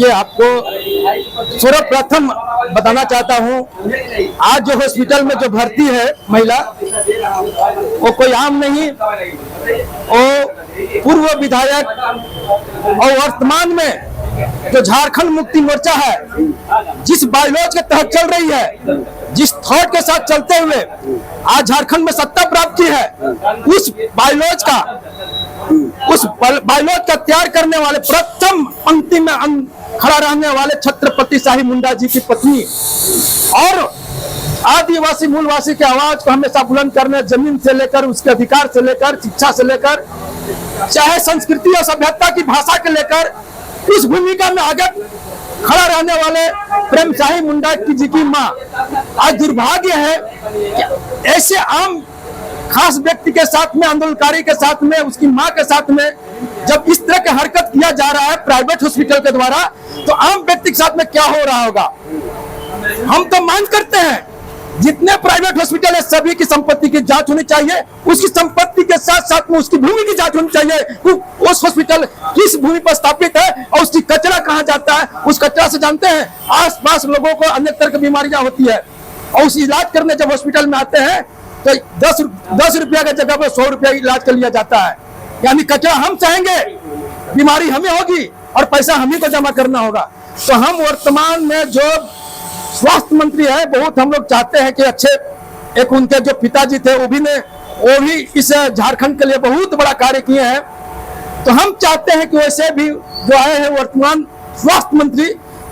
देखिए, आपको सर्वप्रथम बताना चाहता हूँ, आज जो हॉस्पिटल में जो भर्ती है महिला, वो कोई आम नहीं, वो पूर्व विधायक और वर्तमान में जो झारखंड मुक्ति मोर्चा है, जिस बायलॉज के तहत चल रही है, जिस थॉट के साथ चलते हुए आज झारखंड में सत्ता प्राप्त की है, उस बायलॉज का तैयार करने वाले प्रथम पंक्ति में खड़ा रहने वाले छत्रपति शाही मुंडा जी की पत्नी और आदिवासी मूलवासी के आवाज को हमेशा बुलंद करने, जमीन से लेकर उसके अधिकार से लेकर शिक्षा से लेकर चाहे संस्कृति और सभ्यता की भाषा के लेकर उस भूमिका में आगे खड़ा रहने वाले प्रेम शाही मुंडा जी की मां। आज दुर्भाग्य है कि ऐसे आम खास व्यक्ति के साथ में, आंदोलनकारी के साथ में, उसकी मां के साथ में जब इस तरह की हरकत किया जा रहा है प्राइवेट हॉस्पिटल के द्वारा, तो आम व्यक्ति के साथ में क्या हो रहा होगा। हम तो मांग करते हैं जितने प्राइवेट हॉस्पिटल है सभी की संपत्ति की जांच होनी चाहिए, उसकी संपत्ति के साथ साथ में उसकी भूमि की जांच होनी चाहिए। उस हॉस्पिटल किस भूमि पर स्थापित है और उसकी कचरा कहाँ जाता है, उस कचरा से जानते हैं आसपास लोगों को अनेक तरह की बीमारियां होती है और उस इलाज करने जब हॉस्पिटल में आते हैं तो 10 रुपया की जगह पर 100 रुपया इलाज कर लिया जाता है। यानी कचरा हम चाहेंगे, बीमारी हमें होगी और पैसा हमें को जमा करना होगा। तो हम वर्तमान में जो स्वास्थ्य मंत्री है, बहुत हम लोग चाहते हैं कि अच्छे, एक उनके जो पिताजी थे वो भी इस झारखंड के लिए बहुत बड़ा कार्य किए हैं। तो हम चाहते हैं कि वैसे भी जो आए हैं वर्तमान स्वास्थ्य मंत्री,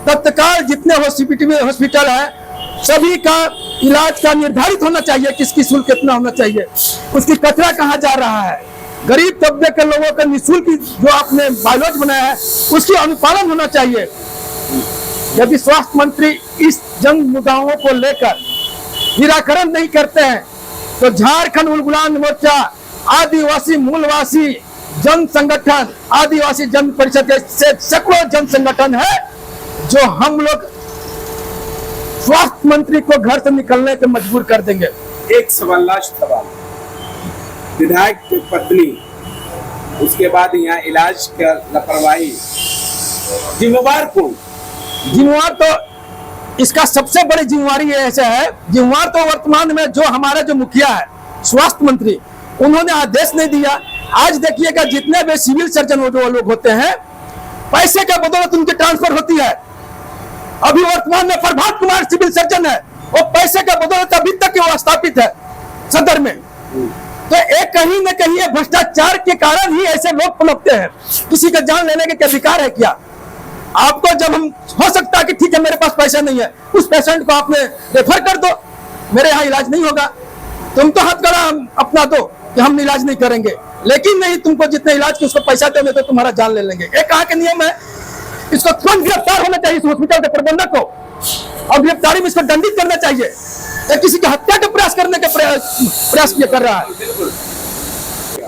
तत्काल जितने हॉस्पिटल है सभी का इलाज का निर्धारित होना चाहिए, किसकी शुल्क कितना होना चाहिए, उसकी कचरा कहाँ जा रहा है, गरीब तबके के लोगों का निःशुल्क जो आपने बायलॉज बनाया है उसकी अनुपालन होना चाहिए। यदि स्वास्थ्य मंत्री इस जन मुद्दाओं को लेकर निराकरण नहीं करते हैं तो झारखंड उलगुलान मोर्चा, आदिवासी मूलवासी जन संगठन, आदिवासी जन परिषद से सैकड़ों जन संगठन है जो हम लोग स्वास्थ्य मंत्री को घर से निकलने पे मजबूर कर देंगे। एक सवाल, लास्ट सवाल, विधायक की पत्नी, उसके बाद यहाँ इलाज का लापरवाही, जिम्मेवार कौन? जिम्मेवार तो इसका सबसे बड़ी जिम्मेवारी ऐसा है, जिम्मेवार तो वर्तमान में जो हमारा जो मुखिया है स्वास्थ्य मंत्री, उन्होंने आदेश नहीं दिया। आज देखिएगा जितने भी सिविल सर्जन जो लोग होते हैं पैसे के बदौलत उनकी ट्रांसफर होती है। अभी वर्तमान में प्रभात कुमार सिविल सर्जन है, वो पैसे के बदौलत अभी तक वो स्थापित है सदर में। तो एक कहीं न कहीं भ्रष्टाचार के कारण ही ऐसे लोग पनपते हैं। किसी का जान लेने के अधिकार है क्या? आपको जब हम हो सकता है कि ठीक है मेरे पास पैसा नहीं है, उस पेशेंट को आपने रेफर कर दो, मेरे यहाँ इलाज नहीं होगा, तुम तो हाथ गड़ा अपना दो कि हम इलाज नहीं करेंगे, लेकिन नहीं तुमको जितने इलाज के उसको पैसा दोगे तो तुम्हारा जान ले लेंगे। ये कहाँ के नियम है? इसको तुरंत गिरफ्तार होना चाहिए इस हॉस्पिटल के प्रबंधक को, और गिरफ्तारी में इसको दंडित करना चाहिए। किसी की हत्या का प्रयास करने का प्रयास किया कर रहा है,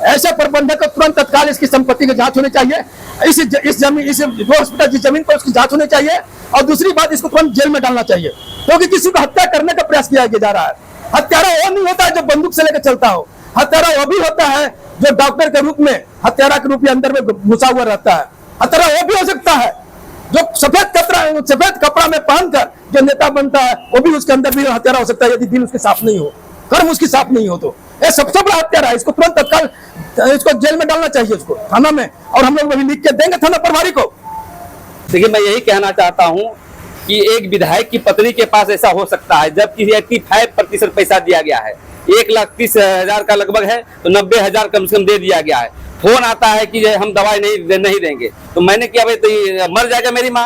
ऐसे प्रबंधक को तुरंत तत्काल इसकी संपत्ति की जांच होनी चाहिए, इस जमीन, इस हॉस्पिटल की जमीन पर उसकी जांच होनी चाहिए, और दूसरी बात इसको तुरंत जेल में डालना चाहिए, क्योंकि किसी को हत्या करने का प्रयास किया जा रहा है। हत्यारा वो नहीं होता है जो बंदूक से लेकर चलता हो, हत्यारा वो भी होता है जो डॉक्टर के रूप में, हत्यारा के रूप में अंदर में घुसा हुआ रहता है। हत्यारा वो भी हो सकता है जो सफेद कपड़ा में पहनकर जो नेता बनता है, वो भी उसके अंदर भी हत्यारा हो सकता है यदि दिल उसके साफ नहीं हो, कर्म उसकी साफ नहीं हो। तो ये सबसे बड़ा हत्यारा है, इसको तुरंत तत्काल इसको जेल में डालना चाहिए, उसको थाना में, और हम लोग वही लिख के देंगे थाना प्रभारी को। देखिए, मैं यही कहना चाहता हूँ कि एक विधायक की पत्नी के पास ऐसा हो सकता है, जबकि 85% पैसा दिया गया है, 1,30,000 का लगभग है, तो 90,000 कम से कम दे दिया गया है। फोन आता है कि हम दवाई नहीं देंगे, तो मैंने किया भाई तो मर जाएगा मेरी माँ,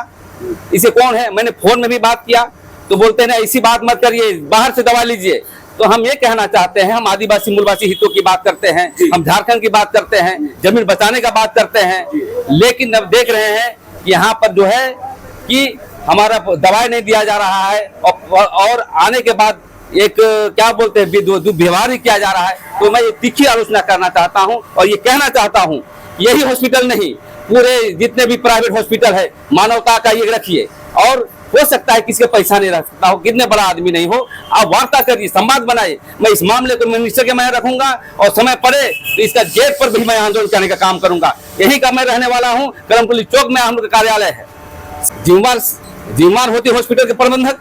इसे कौन है? मैंने फोन में भी बात किया तो बोलते हैं ऐसी बात मत करिए, बाहर से दवा लीजिए। तो हम ये कहना चाहते हैं, हम आदिवासी मूलवासी हितों की बात करते हैं, हम झारखंड की बात करते हैं, जमीन बचाने का बात करते हैं, लेकिन अब देख रहे हैं कि यहाँ पर जो है कि हमारा दवाई नहीं दिया जा रहा है, और आने के बाद एक क्या बोलते हैं व्यवहार ही किया जा रहा है। तो मैं ये तीखी आलोचना करना चाहता हूँ और ये कहना चाहता हूँ, यही हॉस्पिटल नहीं, पूरे जितने भी प्राइवेट हॉस्पिटल है, मानवता का ये रखिए, और हो सकता है किसी का पैसा नहीं रख सकता हो, कितने बड़ा आदमी नहीं हो, आप वार्ता करिए, संवाद बनाइए। मैं इस मामले को मिनिस्टर के मैं रखूंगा और समय पड़े तो इसका गेट पर भी मैं आंदोलन करने का काम करूंगा। यही का मैं रहने वाला हूँ, कलमकुली चौक में हम लोग का कार्यालय है। जिम्मेवार होते हॉस्पिटल के प्रबंधक,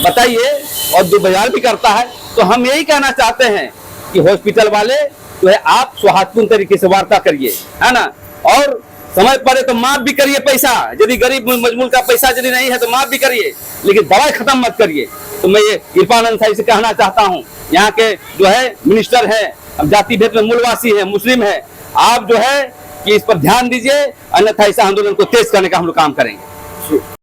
बताइए, और दुर्व्यवहार भी करता है। तो हम यही कहना चाहते हैं कि हॉस्पिटल वाले जो है आप सौहार्दपूर्ण तरीके से वार्ता करिए, है ना, और समय पड़े तो माफ भी करिए पैसा, यदि गरीब मजबूर का पैसा यदि नहीं है तो माफ भी करिए, लेकिन दवाई खत्म मत करिए। तो मैं ये कृपानंद साहिब से कहना चाहता हूँ, यहाँ के जो है मिनिस्टर है, अब जाति भेद में मूलवासी है, मुस्लिम है, आप जो है कि इस पर ध्यान दीजिए, अन्यथा इस आंदोलन को तेज करने का हम लोग काम करेंगे।